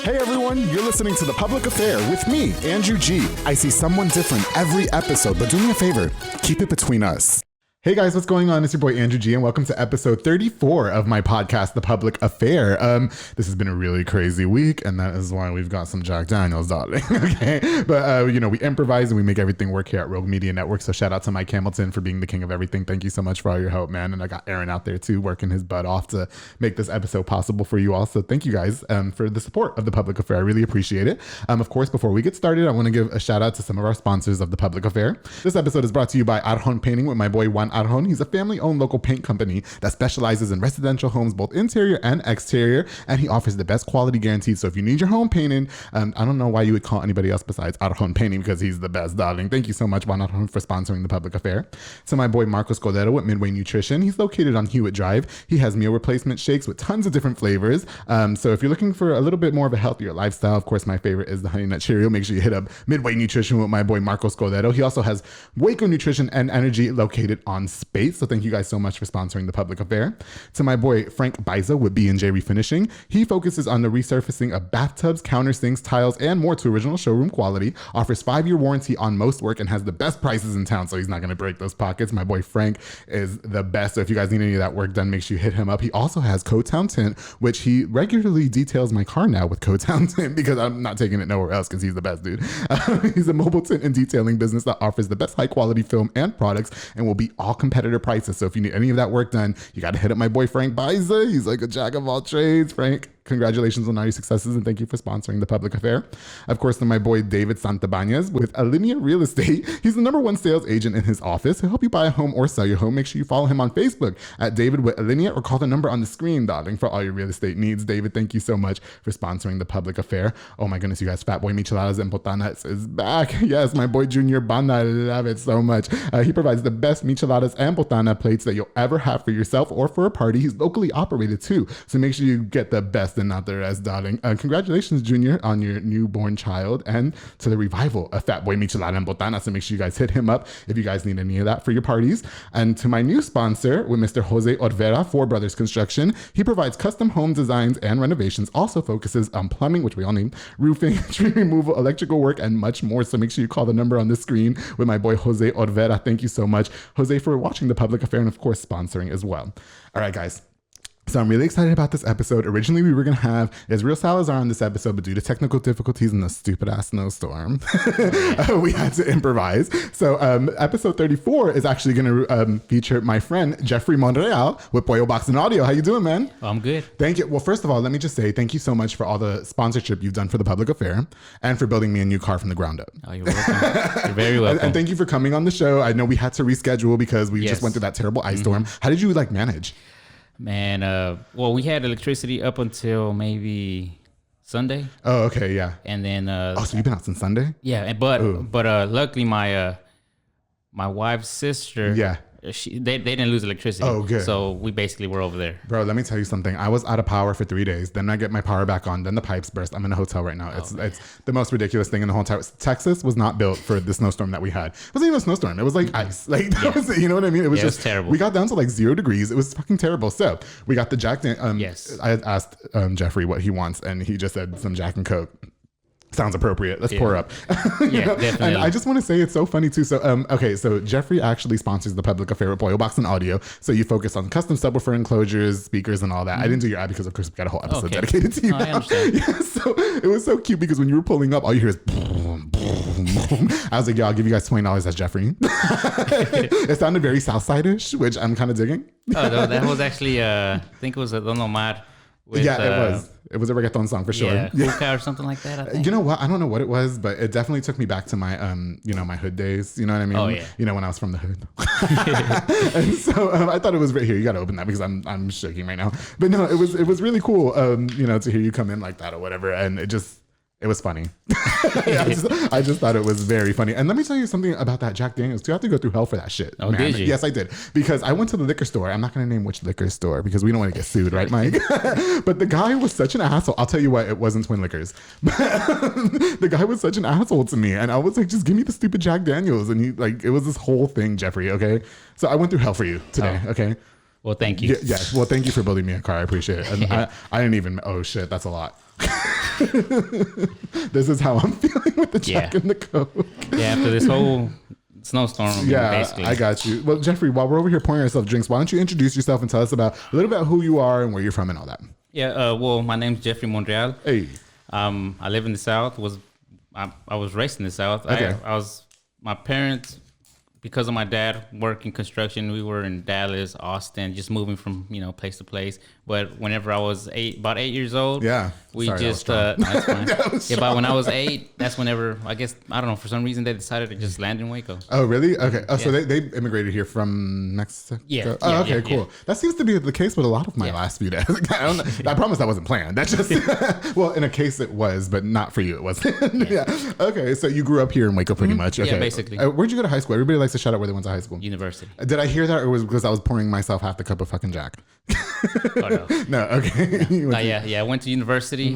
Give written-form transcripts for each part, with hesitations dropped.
Hey everyone, you're listening to The Public Affair with me, Andrew G. I see someone different every episode, but do me a favor, keep it between us. Hey guys, what's going on? It's your boy Andrew G, and welcome to episode 34 of my podcast, The Public Affair. This has been a really crazy week, and that is why we've got some Jack Daniels, darling. Okay, but we improvise and we make everything work here at Rogue Media Network. So shout out to Mike Hamilton for being the king of everything. Thank you so much for all your help, man. And I got Aaron out there too, working his butt off to make this episode possible for you all. So thank you guys for the support of The Public Affair. I really appreciate it. Of course, before we get started, I want to give a shout out to some of our sponsors of The Public Affair. This episode is brought to you by Arjon Painting with my boy Juan Arjon. He's a family-owned local paint company that specializes in residential homes, both interior and exterior, and he offers the best quality guaranteed. So if you need your home painted, I don't know why you would call anybody else besides Arjon Painting, because he's the best, darling. Thank you so much, Juan Arjon, for sponsoring The Public Affair. To my boy Marcos Cordero with Midway Nutrition. He's located on Hewitt Drive. He has meal replacement shakes with tons of different flavors. So if you're looking for a little bit more of a healthier lifestyle, of course, my favorite is the Honey Nut Cheerio. Make sure you hit up Midway Nutrition with my boy Marcos Cordero. He also has Waco Nutrition and Energy located on Space. So thank you guys so much for sponsoring The Public Affair. To my boy Frank Biza with B&J Refinishing. He focuses on the resurfacing of bathtubs, countersinks, tiles, and more to original showroom quality. Offers 5-year warranty on most work and has the best prices in town, so he's not going to break those pockets. My boy Frank is the best. So if you guys need any of that work done, make sure you hit him up. He also has Codetown Tint, which he regularly details my car now with Codetown Tint because I'm not taking it nowhere else because he's the best, dude. He's a mobile tint and detailing business that offers the best high quality film and products and will beat all competitor prices. So if you need any of that work done, you got to hit up my boy Frank Biza. He's like a jack of all trades. Frank, congratulations on all your successes and thank you for sponsoring The Public Affair. Of course, to my boy David Santabañez with Alinea Real Estate. He's the #1 sales agent in his office. He'll help you buy a home or sell your home. Make sure you follow him on Facebook at David with Alinea or call the number on the screen, darling, for all your real estate needs. David, thank you so much for sponsoring The Public Affair. Oh my goodness, you guys, Fat Boy Micheladas and Botanas is back. Yes, my boy Junior Banda, I love it so much. He provides the best micheladas and botana plates that you'll ever have for yourself or for a party. He's locally operated too, so make sure you get the best and not the rest, darling. Congratulations, Junior, on your newborn child and to the revival of Fat Boy Michelada and Botana. So make sure you guys hit him up if you guys need any of that for your parties. And to my new sponsor with Mr. Jose Orvera, Four Brothers Construction. He provides custom home designs and renovations, also focuses on plumbing, which we all need, roofing, tree removal, electrical work, and much more. So make sure you call the number on the screen with my boy Jose Orvera. Thank you so much, Jose, for watching The Public Affair and of course sponsoring as well. All right, guys. So I'm really excited about this episode. Originally, we were going to have Israel Salazar on this episode, but due to technical difficulties and the stupid ass snowstorm, we had to improvise. So episode 34 is actually going to feature my friend, Jefre Monreal with Pollo Box and Audio. How you doing, man? I'm good. Thank you. Well, first of all, let me just say thank you so much for all the sponsorship you've done for The Public Affair and for building me a new car from the ground up. Oh, you're welcome. You're very welcome. And thank you for coming on the show. I know we had to reschedule because we just went through that terrible ice storm. How did you manage? Man, well, we had electricity up until maybe Sunday. Oh, okay, yeah. And then so you've been out since Sunday? Yeah, but luckily my wife's sister, they didn't lose electricity. Oh, good. So we basically were over there. Bro, let me tell you something. I was out of power for 3 days. Then I get my power back on. Then the pipes burst. I'm in a hotel right now. It's the most ridiculous thing in the whole entire. Texas was not built for the snowstorm that we had. It wasn't even a snowstorm. It was like ice. That was, you know what I mean? It was just terrible. We got down to 0 degrees. It was fucking terrible. So we got the Jack. Yes. I had asked Jeffrey what he wants, and he just said some Jack and Coke. Sounds appropriate. Let's pour up. Definitely. And I just want to say it's so funny too. So, so Jeffrey actually sponsors The Public Affair with Pollo Box and Audio. So you focus on custom subwoofer enclosures, speakers, and all that. I didn't do your ad because, of course, we got a whole episode dedicated to you. I understand. So it was so cute because when you were pulling up, all you hear is boom, boom, boom. I was like, yo, I'll give you guys $20 as Jeffrey. It sounded very Southside-ish, which I'm kind of digging. Oh, no, that was actually, I think it was a Don Omar. With, it was. It was a reggaeton song for sure. Yeah, hookah or something like that, I think. You know what? I don't know what it was, but it definitely took me back to my, my hood days. You know what I mean? Oh, yeah. You know, when I was from the hood. And so I thought it was right here. You got to open that because I'm shaking right now. But no, it was really cool, to hear you come in like that or whatever. And it was funny. I just thought it was very funny. And let me tell you something about that Jack Daniels too. I have to go through hell for that shit. Oh, man. did you? Yes, I did. Because I went to the liquor store. I'm not going to name which liquor store because we don't want to get sued, right, Mike? But the guy was such an asshole. I'll tell you what, it wasn't Twin Liquors. The guy was such an asshole to me. And I was like, just give me the stupid Jack Daniels. And he it was this whole thing, Jeffrey, okay? So I went through hell for you today, okay? Well, thank you. Yeah. Well, thank you for building me a car. I appreciate it. And I didn't even, oh shit, that's a lot. This is how I'm feeling with the Jack and the Coke. Yeah, after this whole snowstorm. Yeah, basically. I got you. Well, Jeffrey, while we're over here pouring ourselves drinks, why don't you introduce yourself and tell us about a little bit about who you are and where you're from and all that. Yeah, well, my name's Jefre Monreal. Hey. I live in the South. I was raised in the South. Okay. My parents, because of my dad working construction, we were in Dallas, Austin, just moving from place to place. But whenever I was about 8 years old, we that's fine. But when I was 8, that's whenever I don't know, for some reason they decided to just land in Waco. Oh, really? Okay. Oh, so they immigrated here from Mexico. Yeah. Oh, okay, cool. Yeah. That seems to be the case with a lot of my last few days. I promise that wasn't planned. That's just well, in a case it was, but not for you. It wasn't. Yeah. Okay. So you grew up here in Waco, pretty much. Okay. Yeah, basically. Where'd you go to high school? Everybody likes to shout out where they went to high school. University. Did I hear that, or was it because I was pouring myself half the cup of fucking Jack? Oh, no. No, okay. I went to university.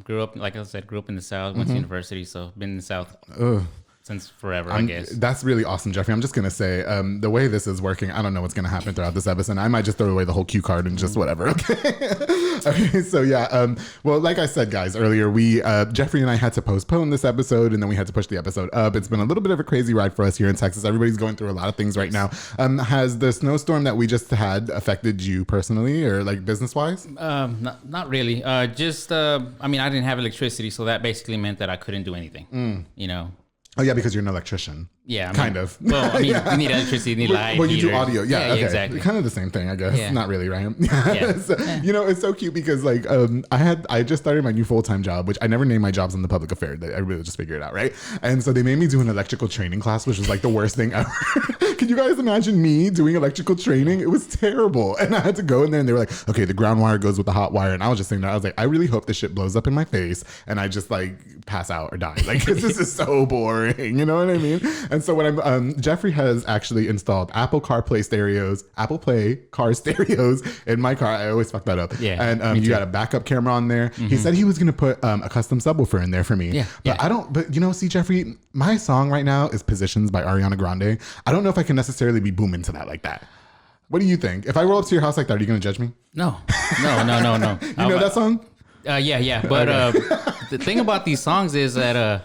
Grew up, like I said, in the South. Went to university, so been in the South since forever, I guess. That's really awesome, Jeffrey. I'm just gonna say, the way this is working, I don't know what's gonna happen throughout this episode. I might just throw away the whole cue card and just whatever. Okay. Okay. So yeah. Well, like I said, guys, earlier, we Jeffrey and I had to postpone this episode, and then we had to push the episode up. It's been a little bit of a crazy ride for us here in Texas. Everybody's going through a lot of things right now. Has the snowstorm that we just had affected you personally, or like business wise? Not really. I didn't have electricity, so that basically meant that I couldn't do anything. Oh yeah, because you're an electrician. Yeah, kind of. Well, you need electricity, you need light. Well, you do audio. Yeah, okay. Exactly. Kind of the same thing, I guess. Yeah. Not really, right? So, it's so cute because like I just started my new full-time job, which I never named my jobs in the public affair. I really just figured it out, right? And so they made me do an electrical training class, which was like the worst thing ever. Can you guys imagine me doing electrical training? It was terrible. And I had to go in there and they were like, okay, the ground wire goes with the hot wire. And I was just saying that, I was like, I really hope this shit blows up in my face and I just like pass out or die. Like, this is so boring. You know what I mean? And so when Jeffrey has actually installed Apple CarPlay stereos, Apple Play car stereos in my car. I always fuck that up. Yeah. And you got a backup camera on there. He said he was going to put a custom subwoofer in there for me. Yeah. But see, Jeffrey, my song right now is Positions by Ariana Grande. I don't know if I can necessarily be booming to that like that. What do you think? If I roll up to your house like that, are you going to judge me? No. You know that song? Yeah. But the thing about these songs is that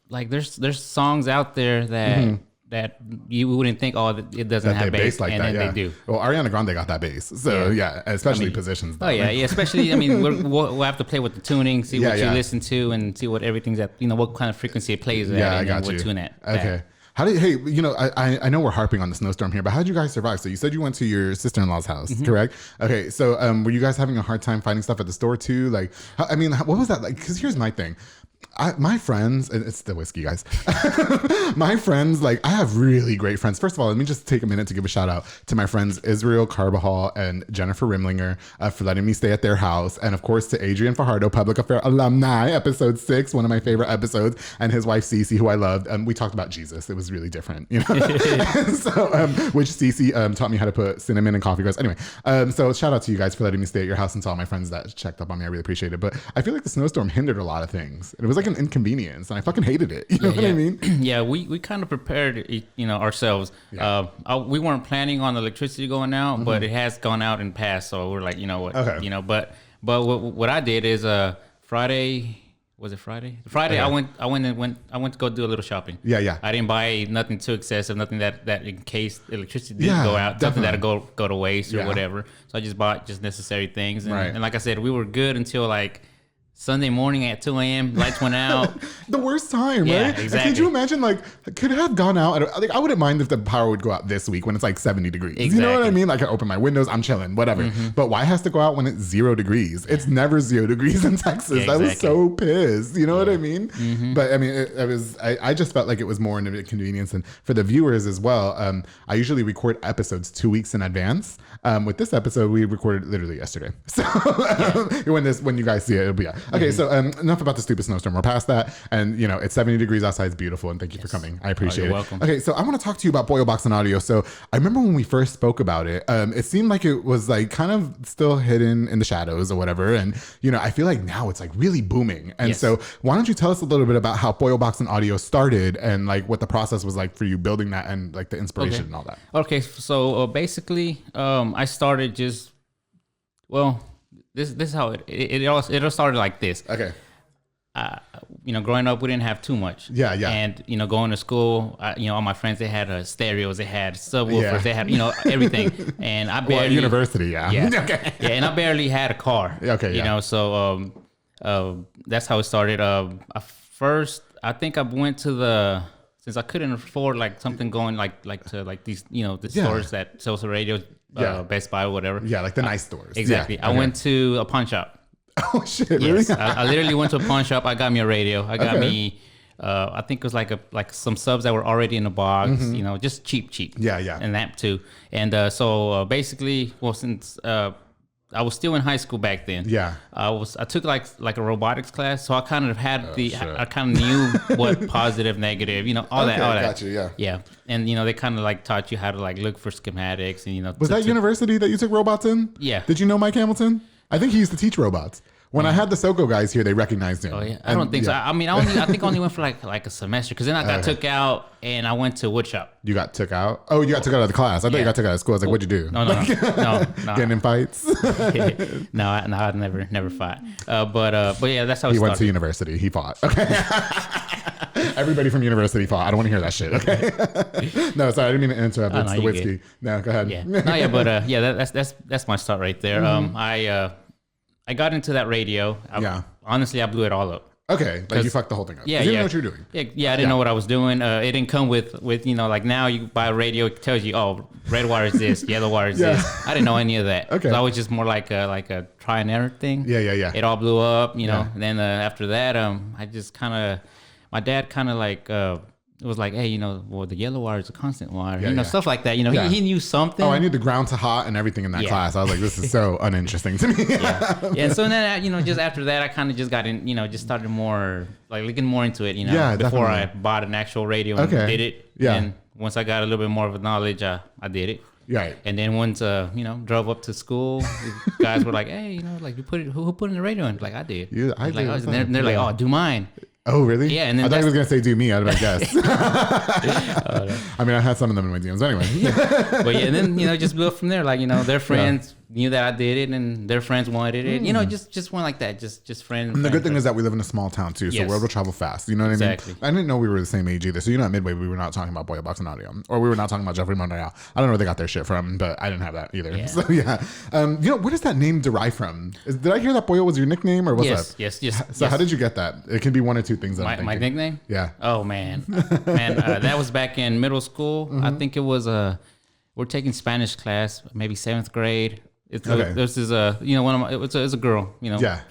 like there's songs out there that you wouldn't think, it doesn't have bass like that, they do. Well, Ariana Grande got that bass, so especially Positions. Though. Especially. We'll have to play with the tuning, see what you listen to, and see what everything's at. What kind of frequency it plays at. I got you. Tune at. Okay. I know we're harping on the snowstorm here, but how did you guys survive? So you said you went to your sister-in-law's house, correct? Okay, so were you guys having a hard time finding stuff at the store too? Like, what was that like? Because here's my thing. My friends, and it's the whiskey, guys. My friends, I have really great friends. First of all, let me just take a minute to give a shout out to my friends Israel Carbajal and Jennifer Rimlinger for letting me stay at their house. And of course to Adrian Fajardo, Public Affair alumni, episode 6, one of my favorite episodes, and his wife Cece, who I loved. We talked about Jesus. It was really different, So, which Cece taught me how to put cinnamon in coffee grounds. Anyway, so shout out to you guys for letting me stay at your house and to all my friends that checked up on me. I really appreciate it. But I feel like the snowstorm hindered a lot of things. It was like an inconvenience, and I fucking hated it. You know what I mean? Yeah, we kind of prepared, ourselves. Yeah. We weren't planning on the electricity going out, but it has gone out in past. So we're like, you know what? Okay. But what I did is Friday. Was it Friday? Friday, okay. I went to go do a little shopping. Yeah. I didn't buy nothing too excessive, nothing that in case electricity didn't go out, something that'll go to waste or whatever. So I just bought just necessary things, and like I said, we were good until like Sunday morning at 2 a.m. lights went out. The worst time, right? Yeah, exactly. Could you imagine, could it have gone out? I wouldn't mind if the power would go out this week when it's like 70 degrees. Exactly. You know what I mean? I open my windows, I'm chilling, whatever. But why has to go out when it's 0 degrees? It's never 0 degrees in Texas. Yeah, exactly. I was so pissed. You know what I mean? But I mean, it was. I just felt like it was more an inconvenience, and for the viewers as well. I usually record episodes 2 weeks in advance. With this episode, we recorded literally yesterday. So when you guys see it, it'll be out. Okay, so enough about the stupid snowstorm. We're past that, and it's 70 degrees outside. It's beautiful, and thank you for coming. I appreciate it. You're welcome. Okay, so I want to talk to you about Boyle Box and Audio. So I remember when we first spoke about it, it seemed like it was kind of still hidden in the shadows or whatever, and I feel like now it's really booming. And so why don't you tell us a little bit about how Boyle Box and Audio started and what the process was like for you building that and the inspiration and all that. Okay, so basically, I started this is how it all started like this. Okay. Growing up, we didn't have too much. Yeah, yeah. And going to school, all my friends, they had stereos, they had subwoofers, they had everything. And I barely university, yeah. Okay. Yeah, and I barely had a car. Okay, yeah. So that's how it started. First, I think I went to since I couldn't afford like something going like to like these the stores that sells the radio, Best Buy or whatever. Yeah, like the nice stores. Exactly. Yeah. I went to a pawn shop. Oh shit! Really? Yes, I literally went to a pawn shop. I got me a radio. I got me, I think it was like some subs that were already in the box. Just cheap. Yeah, yeah. And that too. And so basically, since I was still in high school back then. Yeah. I took like a robotics class, so I kind of had I kind of knew what positive, negative, all that. Got you. Yeah. Yeah. And they kind of like taught you how to like look for schematics and Was that university that you took robots in? Yeah. Did you know Mike Hamilton? I think he used to teach robots. When I had the SoCo guys here, they recognized him. Oh yeah, I don't think so. I mean, I think I only went for like a semester because then I got took out and I went to woodshop. You got took out? Oh, you got took out of the class. I thought you got took out of school. I was like, what'd you do? No. Getting in fights? No, I never fought. But yeah, that's how he went to university. He fought. Okay. Everybody from university fought. I don't want to hear that shit. Okay. No, sorry, I didn't mean to interrupt. It's the whiskey. Good. No, go ahead. Yeah. But that's my start right there. I got into that radio. Honestly, I blew it all up. Okay, like you fucked the whole thing up. Yeah, you didn't know what you were doing. Yeah, I didn't know what I was doing. It didn't come with like now you buy a radio, it tells you, oh, red wire is this, yellow wire is this. I didn't know any of that. Okay, I was just more like a try and error thing. Yeah. It all blew up, And then after that, I just my dad kind of like. It was like, hey, the yellow wire is a constant wire, stuff like that. He knew something. Oh, I knew the ground to hot and everything in that class. I was like, this is so uninteresting to me. Yeah. So then, just after that, I kind of just got in, just started more like looking more into it, before definitely. I bought an actual radio and did it. Yeah. And once I got a little bit more of a knowledge, I did it. Right. And then once, drove up to school, guys were like, hey, like who put in the radio in? Like I did. Yeah, I did. And they're like, oh, do mine. Oh, really? Yeah. And then I thought he was going to say do me out of my guess. I mean, I had some of them in my DMs anyway. But yeah, and then, just blew up from there. Like, their friends knew that I did it and their friends wanted it. Just went like that. Just friends. And the good thing is that we live in a small town too. So word will travel fast. You know what I mean? I didn't know we were the same age either. So, at Midway, we were not talking about Pollo Box and Audio. Or we were not talking about Jefre Monreal. I don't know where they got their shit from, but I didn't have that either. Yeah. So, yeah. Where does that name derive from? Did I hear that Pollo was your nickname or what's that? Yes. So how did you get that? It can be one or two things. My nickname? Yeah. Oh, man. That was back in middle school. I think it was we're taking Spanish class, maybe 7th grade. This is it's a girl, Yeah.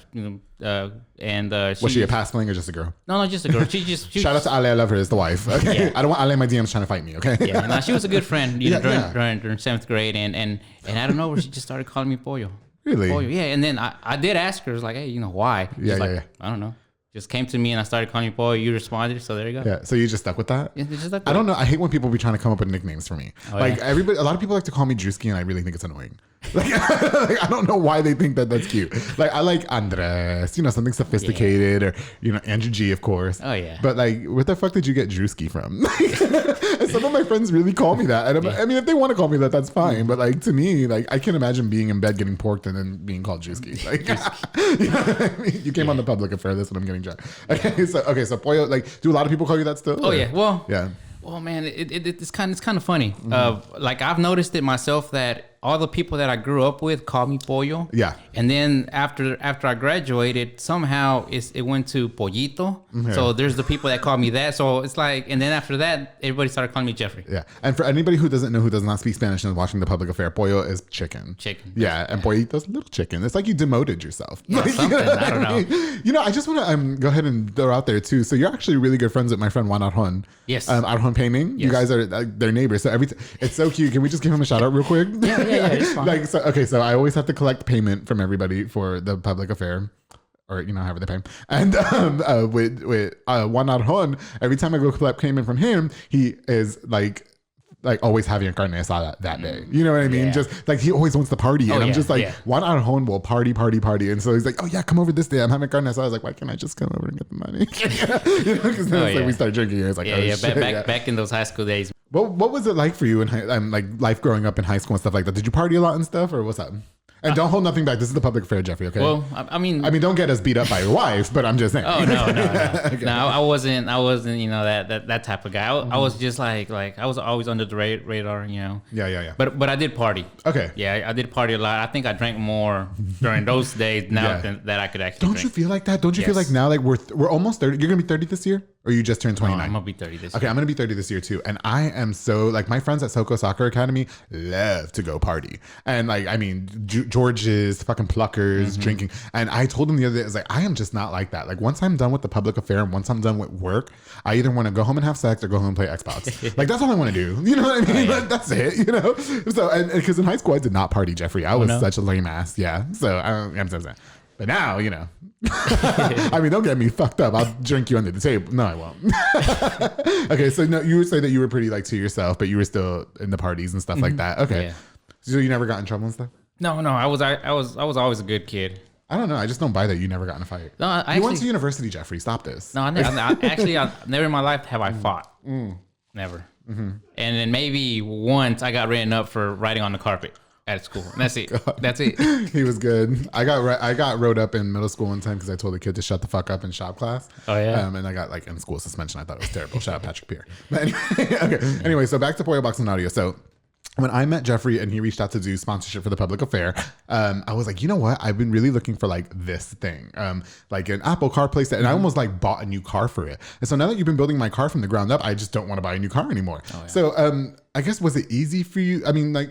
And was she a past fling or just a girl? No, just a girl. She shout out to Ale, I love her, is the wife. Okay. Yeah. I don't want Ale in my DMs trying to fight me, okay? Yeah, no, she was a good friend, during 7th grade and I don't know where she just started calling me Pollo. Really? Pollo. Yeah, and then I did ask her, I was like, hey, why? She's like, I don't know. Just came to me and I started calling you Pollo. You responded, so there you go. Yeah, so you just stuck with that? Yeah, just stuck with I don't know. I hate when people be trying to come up with nicknames for me. A lot of people like to call me Drewski, and I really think it's annoying. Like, I don't know why they think that that's cute. Like, I like Andres, something sophisticated, or Andrew G, of course. Oh yeah. But like, where the fuck did you get Drewski from? And some of my friends really call me that, and I mean, if they want to call me that, that's fine. But like, to me, like, I can't imagine being in bed getting porked and then being called Drewski. Like, you know what I mean? You came on the public affair. That's what I'm getting drunk. So Pollo, like, do a lot of people call you that still? Oh yeah. Well. Yeah. Well, man, it's kind of funny. Like I've noticed it myself that all the people that I grew up with call me Pollo. Yeah. And then after I graduated, somehow it went to Pollito. Mm-hmm. So there's the people that call me that. So it's like, and then after that, everybody started calling me Jeffrey. Yeah. And for anybody who doesn't know, who does not speak Spanish and is watching the public affair, Pollo is chicken. Chicken. Yeah. And Pollito's little chicken. It's like you demoted yourself. Yeah, like, something. I don't know. I just want to go ahead and throw out there too. So you're actually really good friends with my friend Juan Arjon. Yes. Arjon Painting. Yes. You guys are their neighbors. So it's so cute. Can we just give him a shout out real quick? Yeah. It's fine. So I always have to collect payment from everybody for the public affair, or however they pay. And with Juan Arjon, every time I go collect payment from him, he is like always having a carne asada that day. You know what I mean? Yeah. Just like he always wants to party, and I'm just like, Juan Arjon will party, and so he's like, oh yeah, come over this day. I'm having carne asada. I was like, why can't I just come over and get the money? Because then it's like we start drinking. And it's like, back in those high school days. What was it like for you in like life growing up in high school and stuff like that? Did you party a lot and stuff, or what's up? And don't hold nothing back. This is the public affair, Jeffrey. Okay. Well, I mean, don't get us beat up by your wife, but I'm just saying. Oh no. Okay. No, I wasn't. You know, that type of guy. I was just like I was always under the radar. You know. Yeah. But I did party. Okay. Yeah, I did party a lot. I think I drank more during those days now than that I could actually. Don't you feel like that? Don't you feel like now, like we're almost 30? You're gonna be 30 this year, or you just turned 29? I'm gonna be 30 this year. Okay, I'm gonna be 30 this year too, and I am so like my friends at Soko Soccer Academy love to go party, and like I mean George's fucking pluckers drinking, and I told him the other day I was like I am just not like that. Like once I'm done with the public affair and once I'm done with work, I either want to go home and have sex or go home and play Xbox. Like that's all I want to do. You know what I mean? Like, that's it. You know. So and because in high school I did not party, Jeffrey. I was such a lame ass. Yeah. So I'm so sad. But now, you know, I mean, don't get me fucked up. I'll drink you under the table. No, I won't. Okay, so no, you would say that you were pretty like to yourself, but you were still in the parties and stuff like that. Okay, so you never got in trouble and stuff? No, I was always a good kid. I don't know. I just don't buy that you never got in a fight. No, you went to university, Jeffrey. Stop this. No, I never in my life have I fought. Never. And then maybe once I got written up for writing on the carpet at school. And that's it. God. That's it. He was good. I got wrote up in middle school one time because I told the kid to shut the fuck up in shop class. Oh yeah. And I got like in school suspension. I thought it was terrible. Shout out Patrick Peer. But anyway, okay. Anyway, so back to Pollo Box and Audio. So when I met Jeffrey and he reached out to do sponsorship for the public affair, I was like, you know what? I've been really looking for like this thing, like an Apple CarPlay set, and I almost like bought a new car for it. And so now that you've been building my car from the ground up, I just don't want to buy a new car anymore. Oh, yeah. So I guess, was it easy for you? I mean, like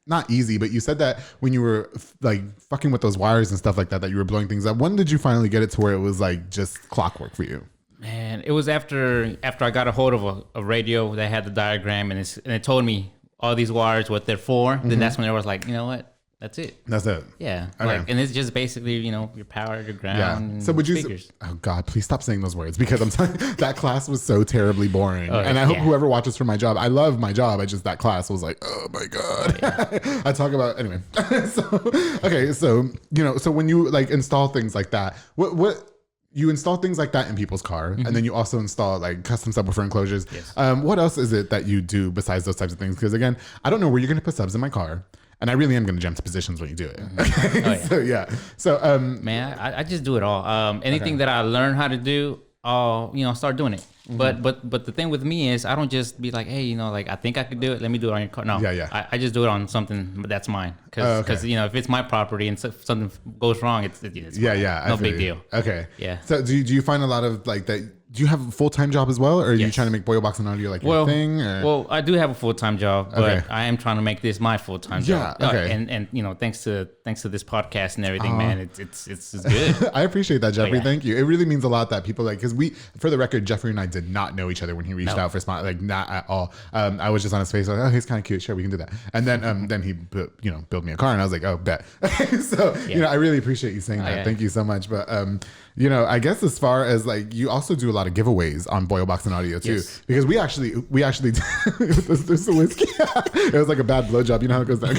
not easy, but you said that when you were like fucking with those wires and stuff like that, that you were blowing things up. When did you finally get it to where it was like just clockwork for you? Man, it was after I got a hold of a radio that had the diagram and it told me all these wires, what they're for, then that's when I was like, you know what? That's it. That's it. Yeah. Okay. Like, and it's just basically, you know, your power, your ground. Yeah. So would you? Figures. Oh God, please stop saying those words because I'm telling you, that class was so terribly boring. And I hope whoever watches for my job, I love my job. I just that class was like, oh my God. I talk about anyway. So you know, so when you like install things like that, what? You install things like that in people's car, and then you also install like custom subwoofer enclosures. Yes. What else is it that you do besides those types of things? Because again, I don't know where you're going to put subs in my car, and I really am going to jump to positions when you do it. So man, I just do it all. Anything that I learn how to do, I'll start doing it. But the thing with me is I don't just be like, hey, you know, like I think I could do it. Let me do it on your car. No, I just do it on something that's mine. Because you know, if it's my property and something goes wrong, it's no big deal. Okay. Yeah. So do you find a lot of like that? Do you have a full-time job as well, or are you trying to make Pollo Box and Audio like your thing? Or? Well, I do have a full-time job, but I am trying to make this my full-time job. Okay. And you know, thanks to this podcast and everything, man, it's good. I appreciate that, Jeffrey. Thank you. It really means a lot that people like, because for the record, Jeffrey and I did not know each other when he reached out for spot, like not at all. I was just on his face like, oh, he's kind of cute. Sure, we can do that. And then he built me a car, and I was like, oh, bet. So you know, I really appreciate you saying that. Thank you so much. But you know, I guess as far as like, you also do a lot of giveaways on Pollo Box and Audio too, because we actually there's some whiskey. It was like a bad blowjob. You know how it goes down.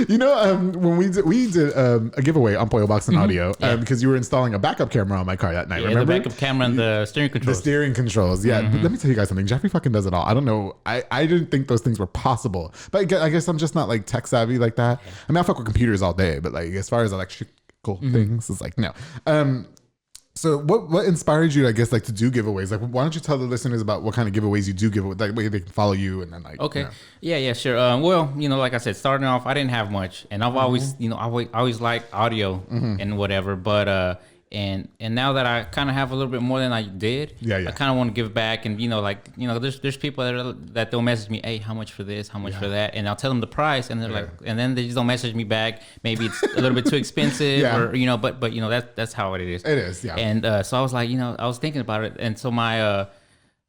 You know, when we did a giveaway on Pollo Box and Audio because you were installing a backup camera on my car that night. Remember the backup camera and the steering controls. The steering controls. Yeah. But let me tell you guys something. Jeffrey fucking does it all. I don't know. I didn't think those things were possible, but I guess I'm just not like tech savvy like that. I mean, I fuck with computers all day, but like as far as electrical things, it's like no. So what inspired you, I guess, like to do giveaways? Like, why don't you tell the listeners about what kind of giveaways you do give? That way they can follow you and then like. Okay. You know. Yeah, sure. Well, you know, like I said, starting off, I didn't have much, and I've always, you know, I always liked audio and whatever, but and now that I kind of have a little bit more than I did, I kind of want to give back, and you know, like, you know, there's people that they'll message me, hey, how much for this, how much for that, and I'll tell them the price, and they're like, and then they just don't message me back. Maybe it's a little bit too expensive, or you know, but you know, that's how it is. It is, yeah. And so I was like, you know, I was thinking about it, and so my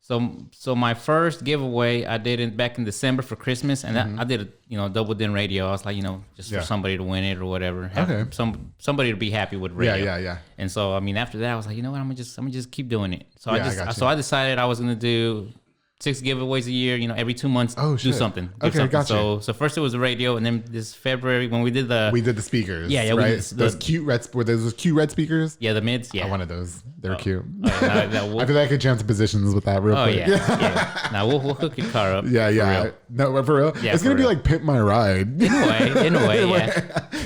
So my first giveaway I did it back in December for Christmas, and I did a double din radio. I was like, just for somebody to win it or whatever. Somebody to be happy with radio. Yeah. And so I mean, after that, I was like, you know what, I'm gonna just keep doing it. So I decided I was gonna do 6 giveaways a year. Every 2 months, do something. Gotcha. So first it was the radio, and then this February when we did the speakers. Yeah, right. Those cute red speakers. Yeah, the mids. Yeah, I wanted those. They're cute. I feel like I could jump to positions with that real quick. Yeah. Now we'll hook your car up. Yeah. No, for real. Yeah, it's gonna be like Pimp My Ride. In a way.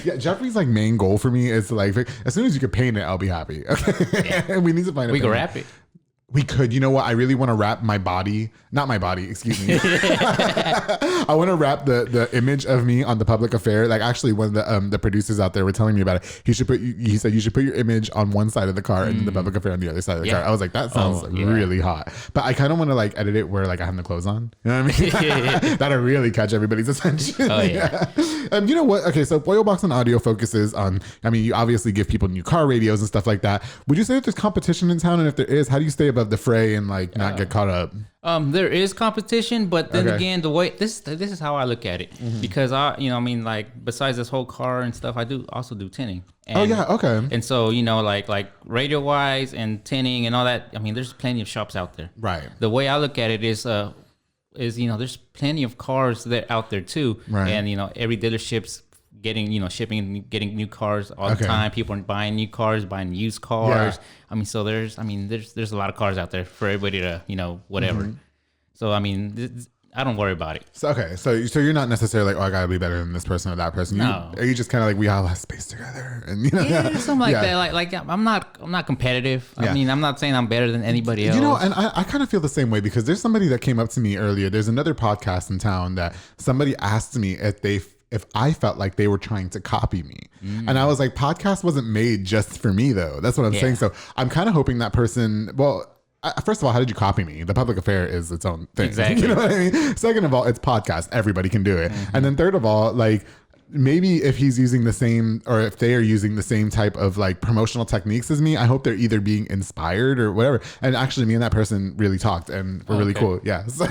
Yeah. Jeffrey's like main goal for me is to like, as soon as you can paint it, I'll be happy. Okay. Yeah. We need to find. We can wrap it. We could. You know what? I really want to wrap my body. Not my body, excuse me. I want to wrap the image of me on the public affair. Like actually one of the producers out there were telling me about it. He said you should put your image on one side of the car and the public affair on the other side of the car. I was like, that sounds really hot. But I kind of want to like edit it where like I have no clothes on. You know what I mean? That'll really catch everybody's attention. Oh yeah. You know what? Okay, so Pollo Box and Audio focuses on, I mean, you obviously give people new car radios and stuff like that. Would you say that there's competition in town? And if there is, how do you stay above the fray and like not get caught up? There is competition, but then again, the way this is how I look at it, because like besides this whole car and stuff, I also do tinting. And, And so like radio wise and tinting and all that. I mean, there's plenty of shops out there. Right. The way I look at it is there's plenty of cars that out there too, right. And every dealership's getting shipping, getting new cars all the time. People are buying new cars, buying used cars. I mean, so there's a lot of cars out there for everybody to whatever. So I mean, I don't worry about it. So you're not necessarily like, oh, I gotta be better than this person or that person. No. Are you just kind of like, we all have space together, and something like that. Like I'm not competitive. I mean, I'm not saying I'm better than anybody else. And I kind of feel the same way, because there's somebody that came up to me earlier. There's another podcast in town that somebody asked me if I felt like they were trying to copy me. And I was like, podcast wasn't made just for me though. That's what I'm saying. So I'm kind of hoping that person, first of all, how did you copy me? The public affair is its own thing. Exactly. You know what I mean? Second of all, it's podcast. Everybody can do it. And then third of all, like, maybe if he's using the same, or if they are using the same type of like promotional techniques as me, I hope they're either being inspired or whatever. And actually me and that person really talked and we're really cool. Yeah. So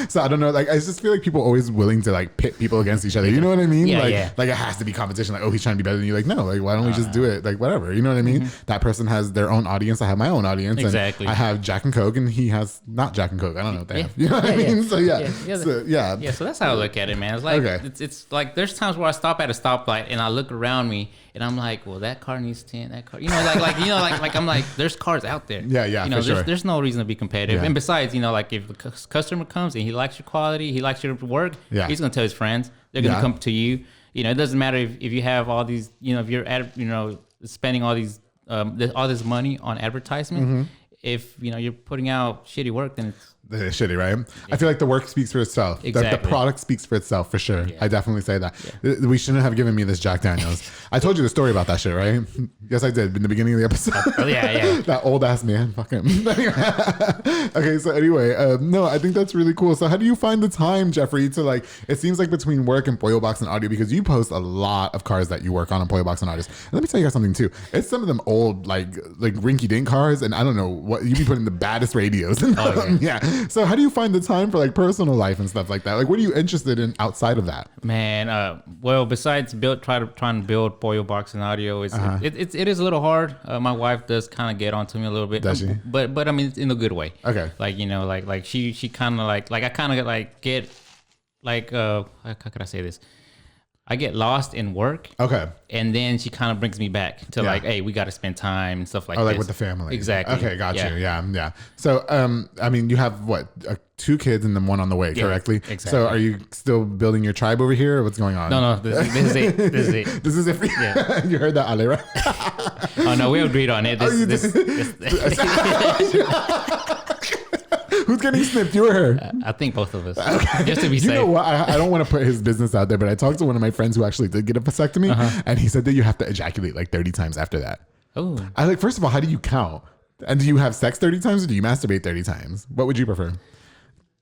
so I don't know. Like, I just feel like people are always willing to like pit people against each other. You know what I mean? Like it has to be competition. Like, oh, he's trying to be better than you. Like, no, like, why don't we just do it? Like, whatever. You know what I mean? That person has their own audience. I have my own audience. Exactly. And I have Jack and Coke and he has not Jack and Coke. I don't know what they have. You know what I mean? So So that's how I look at it, man. It's like, it's like, there's times where I stop at a stoplight and I look around me and I'm like, well, that car needs tint. That car, like I'm like, there's cars out there. There's no reason to be competitive. And besides, like if the customer comes and he likes your quality, he likes your work, he's gonna tell his friends. They're gonna come to you. It doesn't matter if you have all these, if you're spending all these all this money on advertisement. If you're putting out shitty work, then it's shitty, right? I feel like the work speaks for itself. Exactly. The product speaks for itself, for sure. I definitely say that. We shouldn't have given me this Jack Daniels. I told you the story about that shit, right? Yes, I did in the beginning of the episode. That old ass man, fuck him. Okay, so anyway, no, I think that's really cool. So how do you find the time, Jeffrey, to like, it seems like between work and Pollo Box and Audio, because you post a lot of cars that you work on Pollo Box and Audio. And let me tell you guys something too. It's some of them old, like rinky dink cars, and I don't know what you be putting the baddest radios in them. So how do you find the time for like personal life and stuff like that? Like, what are you interested in outside of that? Man, well, besides trying to build Pollo Box and Audio, it is a little hard. My wife does kind of get onto me a little bit. Does she? But I mean, it's in a good way. Okay. Like, like she kind of like I kind of like get like how could I say this? I get lost in work. Okay. And then she kind of brings me back to like, hey, we got to spend time and stuff like that. Oh, like with the family. Exactly. Okay, got you. Yeah. So, I mean, you have what, 2 kids and then 1 on the way, correctly? Exactly. So are you still building your tribe over here, or what's going on? No, this is it. This is it for you? Yeah. You heard that, Ale, right? Oh, no, we agreed on it. Who's getting snipped? You or her? I think both of us. Okay. Just to be safe. You know what? I don't want to put his business out there, but I talked to one of my friends who actually did get a vasectomy, and he said that you have to ejaculate like 30 times after that. Oh. I like, first of all, how do you count? And do you have sex 30 times or do you masturbate 30 times? What would you prefer?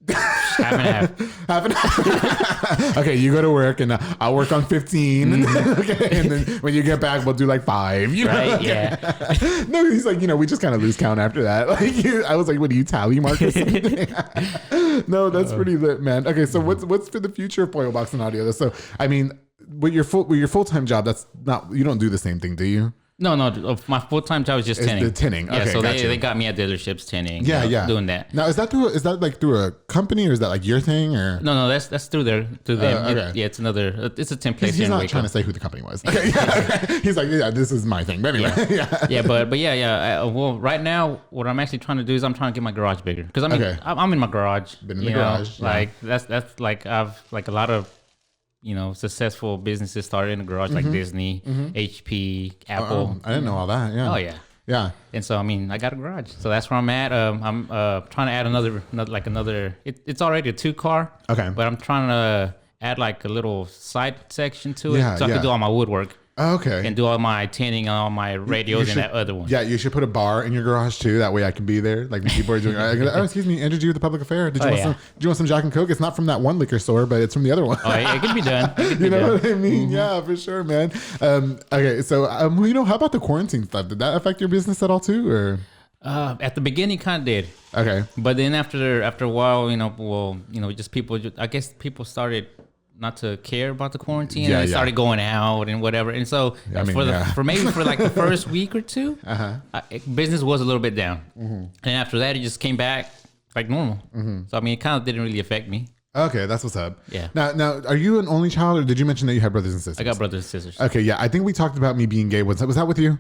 Half and half. Half and half. Okay, you go to work and I'll work on 15. Okay, and then when you get back, we'll do like 5. You know? Right? Yeah. No, he's like, we just kind of lose count after that. Like, I was like, what do you tally mark or something? No, that's pretty lit, man. Okay, so what's for the future of Pollo Box and Audio? So, I mean, with your full-time job, that's not, you don't do the same thing, do you? No, my full-time job was just tinning. The tinning. Yeah, Okay, so they got me at dealerships tinning. Yeah. Doing that. Now, is that like through a company, or is that like your thing, or? No, that's through them. Okay. It's a temp place. He's not trying to say who the company was. Okay, okay. He's like, yeah, this is my thing. But anyway, well, right now, what I'm actually trying to do is I'm trying to get my garage bigger, because I mean, I'm in my garage. Been in the garage. Like that's like I've like a lot of successful businesses started in the garage, like Disney, HP, Apple. I didn't know all that. Yeah. Oh yeah. Yeah. And so, I mean, I got a garage. So that's where I'm at. I'm trying to add another. It's already a 2-car. Okay. But I'm trying to add like a little side section to it, so I can do all my woodwork. Okay. And do all my tinning on all my radios and that other one. Yeah, you should put a bar in your garage too. That way I can be there. Like when people are doing, oh, excuse me, Andrew G with the Public Affair. Did you want some Jack and Coke? It's not from that one liquor store, but it's from the other one. Oh, it can be done. You know what I mean? Yeah, for sure, man. Okay, so how about the quarantine stuff? Did that affect your business at all too, or? At the beginning, kind of did. Okay. But then after a while, just people. I guess people started not to care about the quarantine, and they started going out and whatever. And so for maybe like the first week or two, business was a little bit down. And after that, it just came back like normal. So I mean, it kind of didn't really affect me. Okay, that's what's up. Yeah. Now, are you an only child, or did you mention that you have brothers and sisters? I got brothers and sisters. Okay, yeah. I think we talked about me being gay once. Was that with you?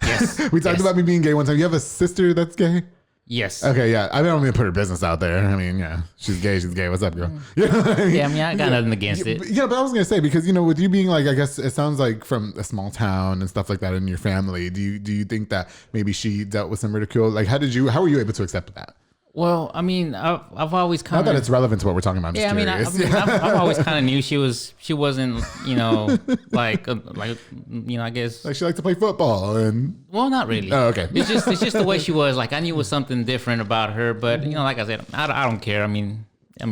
Yes. We talked about me being gay one time. You have a sister that's gay? Yes. Okay, yeah. I don't mean to put her business out there. I mean, yeah, she's gay. What's up, girl? You know what I mean? Yeah, I mean, I got nothing against it. Yeah, but I was gonna say, because with you being like, I guess it sounds like from a small town and stuff like that in your family. Do you think that maybe she dealt with some ridicule? Like, how were you able to accept that? Well, I mean, I've always kind of... Not that it's relevant to what we're talking about. I'm just curious. I've always kind of knew she wasn't, like, I guess... Like she liked to play football and... Well, not really. Oh, okay. It's just the way she was. Like, I knew it was something different about her, but, like I said, I don't care. I mean,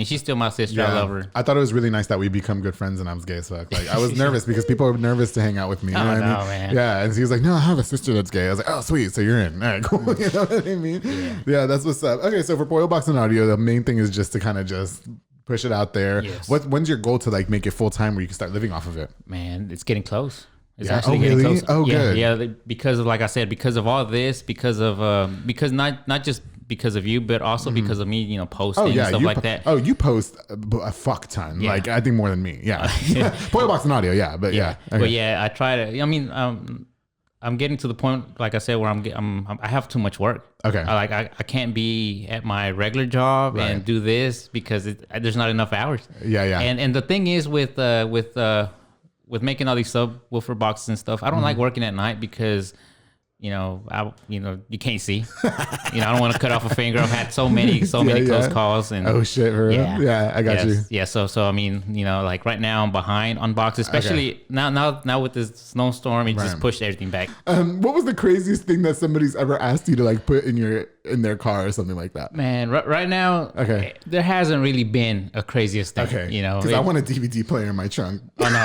she's still my sister. Yeah. I love her. I thought it was really nice that we become good friends and I was gay as fuck. Like, I was nervous because people are nervous to hang out with me. You know what I mean? Man. Yeah. And so he was like, no, I have a sister that's gay. I was like, oh, sweet. So you're in. All right, cool. You know what I mean? Yeah, that's what's up. Okay, so for Pollo Box and Audio, the main thing is just to kind of just push it out there. Yes. When's your goal to like make it full time where you can start living off of it? Man, it's getting close. It's actually getting close. Oh, good. Yeah, because of, like I said, because of all this, because not just because of you, but also because of me, posting and stuff like that. Oh, you post a fuck ton. Yeah. Like, I think more than me. Yeah. Pollo Box and Audio, yeah. But yeah. Okay. But yeah, I try to, I'm getting to the point, like I said, where I have too much work. Okay. I can't be at my regular job and do this because there's not enough hours. Yeah. And the thing is with making all these subwoofer boxes and stuff, I don't like working at night because you can't see. I don't want to cut off a finger. I've had so many close calls. And oh shit, for real? Yeah, I got you. Yeah, so I mean, like right now I'm behind on boxes, especially now with this snowstorm, it just pushed everything back. What was the craziest thing that somebody's ever asked you to like put in their car or something like that? Man, right now, there hasn't really been a craziest thing. Okay, because I want a DVD player in my trunk. Oh no,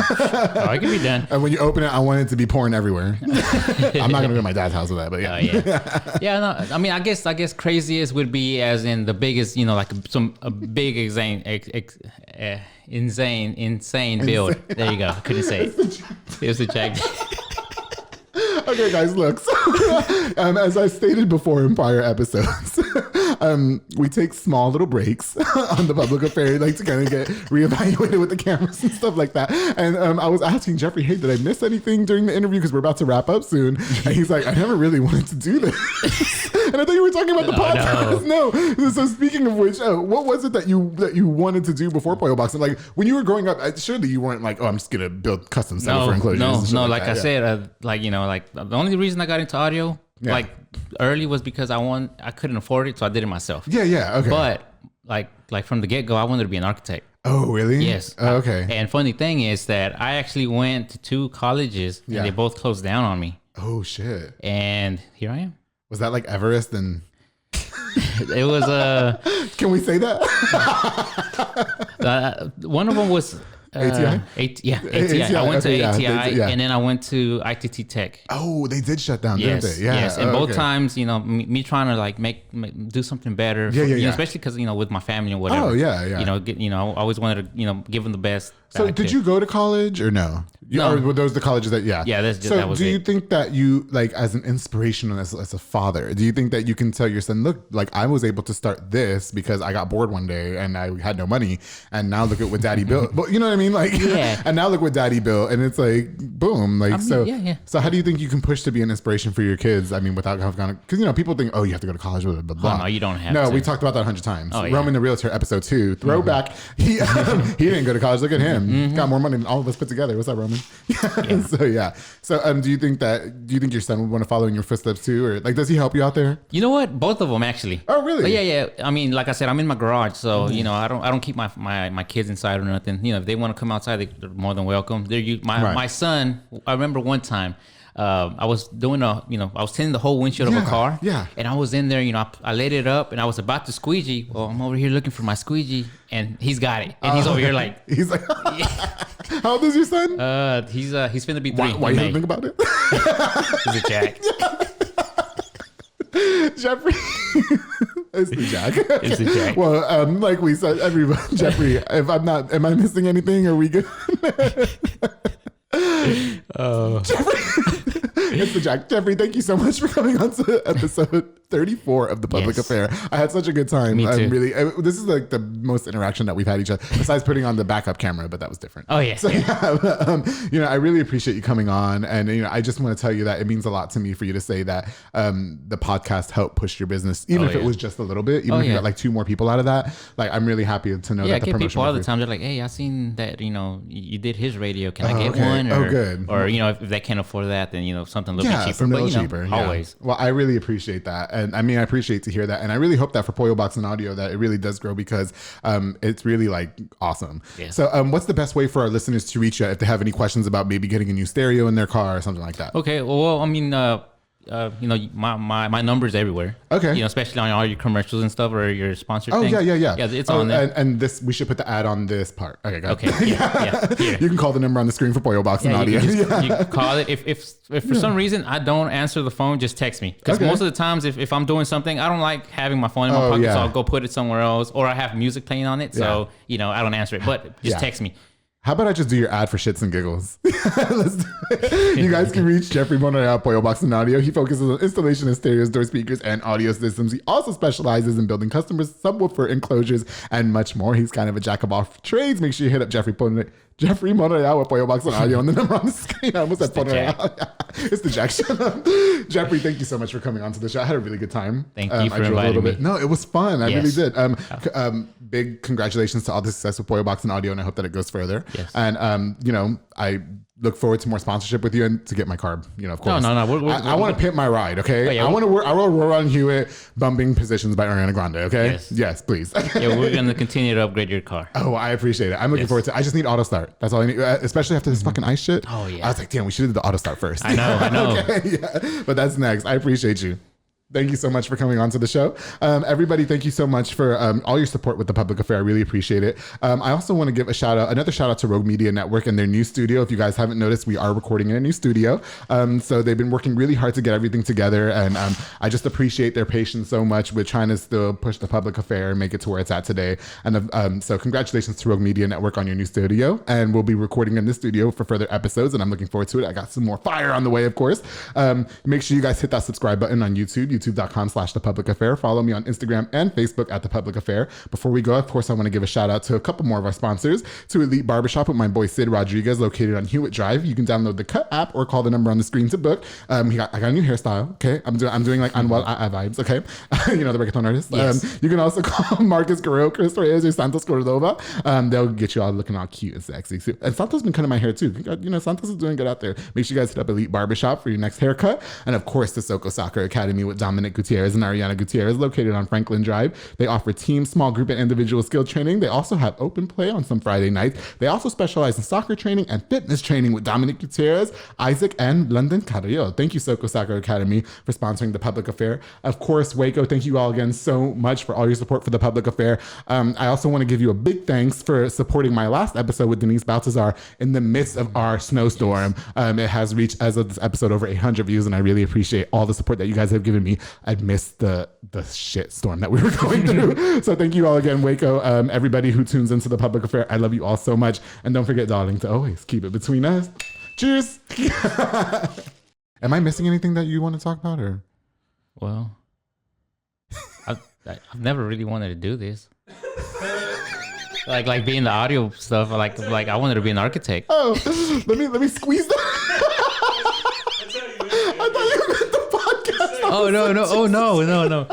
it can be done. And when you open it, I want it to be porn everywhere. I'm not gonna go to my dad's house with that, but yeah. Yeah, no, I mean, I guess craziest would be as in the biggest, like a big insane build. There you go. I couldn't say it. It was a Jack. Okay, guys, look. So, as I stated before in prior episodes, we take small little breaks on the Public Affair, like to kind of get reevaluated with the cameras and stuff like that. And I was asking Jeffrey, hey, did I miss anything during the interview? Because we're about to wrap up soon. And he's like, I never really wanted to do this. And I thought you were talking about the podcast. No. So speaking of which, what was it that you wanted to do before Pollo Box? And like when you were growing up, surely you weren't like, oh, I'm just gonna build custom subwoofer enclosures. No. Like I said, the only reason I got into audio like early was because I couldn't afford it, so I did it myself. Yeah. Okay. But like from the get go, I wanted to be an architect. Oh, really? Yes. Oh, okay. And funny thing is that I actually went to 2 colleges and they both closed down on me. Oh shit. And here I am. Was that like Everest and? It was Can we say that? One of them was ATI? ATI. I went to ATI and then I went to ITT Tech. Oh, they did shut down, didn't they? Yeah. Yes. And both times, me trying to like do something better. Especially because with my family and whatever. Oh yeah. I always wanted to give them the best So did you go to college or no? No. Or were those the colleges that, Yeah, that's just, so that was do it. you think that you, like, as an inspiration as a father, do you think that you can tell your son, look, like, I was able to start this because I got bored one day and I had no money, and now look at what daddy built. But you know what I mean? Like, and now look what daddy built, and it's like, boom. Like, so how do you think you can push to be an inspiration for your kids? I mean, without having gone, because, you know, people think, oh, you have to go to college, blah, blah, blah. Oh, no, you don't have to. No, we talked about that 100 times. Oh, Roman the Realtor, episode 2, throwback. He didn't go to college. Look at him. Got more money than all of us put together. What's up, Roman? So do you think your son would want to follow in your footsteps too, or like, does he help you out there? You know what? Both of them actually. Oh, really? But yeah. I mean, like I said, I'm in my garage, so you know, I don't keep my kids inside or nothing. You know, if they want to come outside, they're more than welcome. My son. I remember one time. I was I was tinting the whole windshield of a car. Yeah. And I was in there, you know, I laid it up and I was about to squeegee. Well, I'm over here looking for my squeegee and he's got it. And he's over here like. He's like, how old is your son? He's finna be 3. Why you didn't think about it? He's a jack. Jeffrey. It's the jack. It's the jack. Well, like we said, everybody, Jeffrey, if am I missing anything? Are we good? Jeffrey. It's the Jack. Jeffrey, thank you so much for coming on to episode 34 of The Public Affair. I had such a good time. Me too. This is like the most interaction that we've had each other, besides putting on the backup camera, but that was different. Oh, yeah. So, you know, I really appreciate you coming on. And, you know, I just want to tell you that it means a lot to me for you to say that the podcast helped push your business, even if it was just a little bit, even if you got like 2 more people out of that. Like, I'm really happy to know that the promotion. Yeah, I get people all the time. They're like, hey, I seen that, you know, you did his radio. Can I get one? Or, good. Or, you know, if they can't afford that, then, you know, something a little bit cheaper. Something a little cheaper. Always. Well, I really appreciate that. And I mean, I appreciate to hear that. And I really hope that for Pollo Box and Audio that it really does grow, because it's really like awesome. Yeah. So what's the best way for our listeners to reach you if they have any questions about maybe getting a new stereo in their car or something like that? Okay. Well, I mean, you know, my number's everywhere. Okay. You know, especially on all your commercials and stuff or your sponsored things. Yeah, it's on there. And this, we should put the ad on this part. Okay, got it. Okay. Yeah. You can call the number on the screen for Pollo Box and Audio. You can call it. If for some reason I don't answer the phone, just text me. Because most of the times, if I'm doing something, I don't like having my phone in my pocket, so I'll go put it somewhere else, or I have music playing on it, so you know, I don't answer it. But just text me. How about I just do your ad for shits and giggles? Let's do it. You guys can reach Jeffrey Monreal, Pollo Box and Audio. He focuses on installation of stereos, door speakers, and audio systems. He also specializes in building customers, subwoofer enclosures, and much more. He's kind of a jack of all trades. Make sure you hit up Jeffrey Monreal with Pollo Box and Audio on the number on the screen. I almost said Monreal. It's the Jack. Jeffrey, thank you so much for coming on to the show. I had a really good time. Thank you for inviting me. No, it was fun. I really did. Big congratulations to all the success with Pollo Box and Audio, and I hope that it goes further. Yes. And, you know, I look forward to more sponsorship with you and to get my car, you know, of course. No. I want to pimp my ride, okay? I want to work. I will roll on Hewitt, bumping positions by Ariana Grande, okay? Yes, please. We're going to continue to upgrade your car. Oh, I appreciate it. I'm looking forward to it. I just need auto start. That's all I need, especially after this fucking ice shit. Oh, yeah. I was like, damn, we should have did the auto start first. I know. Okay, but that's next. I appreciate you. Thank you so much for coming on to the show. Everybody, thank you so much for all your support with The Public Affair. I really appreciate it. I also want to give another shout out to Rogue Media Network and their new studio. If you guys haven't noticed, we are recording in a new studio. So they've been working really hard to get everything together. And I just appreciate their patience so much with trying to still push The Public Affair and make it to where it's at today. And so congratulations to Rogue Media Network on your new studio. And we'll be recording in this studio for further episodes. And I'm looking forward to it. I got some more fire on the way, of course. Make sure you guys hit that subscribe button on youtube.com/The Public Affair. Follow me on Instagram and Facebook at The Public Affair. Before we go, of course, I want to give a shout out to a couple more of our sponsors, to Elite Barbershop with my boy Sid Rodriguez, located on Hewitt Drive. You can download the Cut app or call the number on the screen to book. I got a new hairstyle. Okay, I'm doing like Unwell vibes. Okay, you know, the reggaeton artist. Yes. You can also call Marcus Guerrero, Chris Reyes, or Santos Cordova. They'll get you all looking all cute and sexy. And Santos been cutting my hair too. You know, Santos is doing good out there. Make sure you guys hit up Elite Barbershop for your next haircut. And of course, the Soko Soccer Academy with Dominic Gutierrez and Ariana Gutierrez, located on Franklin Drive. They offer team, small group, and individual skill training. They also have open play on some Friday nights. They also specialize in soccer training and fitness training with Dominic Gutierrez, Isaac, and London Carrillo. Thank you, Soko Soccer Academy, for sponsoring The Public Affair. Of course, Waco, thank you all again so much for all your support for The Public Affair. I also want to give you a big thanks for supporting my last episode with Denise Baltazar in the midst of our snowstorm. It has reached, as of this episode, over 800 views, and I really appreciate all the support that you guys have given me. I'd missed the shit storm that we were going through. So thank you all again, Waco. Everybody who tunes into the public affair, I love you all so much. And don't forget, darling, to always keep it between us. Cheers. Am I missing anything that you want to talk about, or? Well, I've never really wanted to do this. like being the audio stuff. Like I wanted to be an architect. Oh, let me squeeze that. I thought you meant the podcast. Oh no.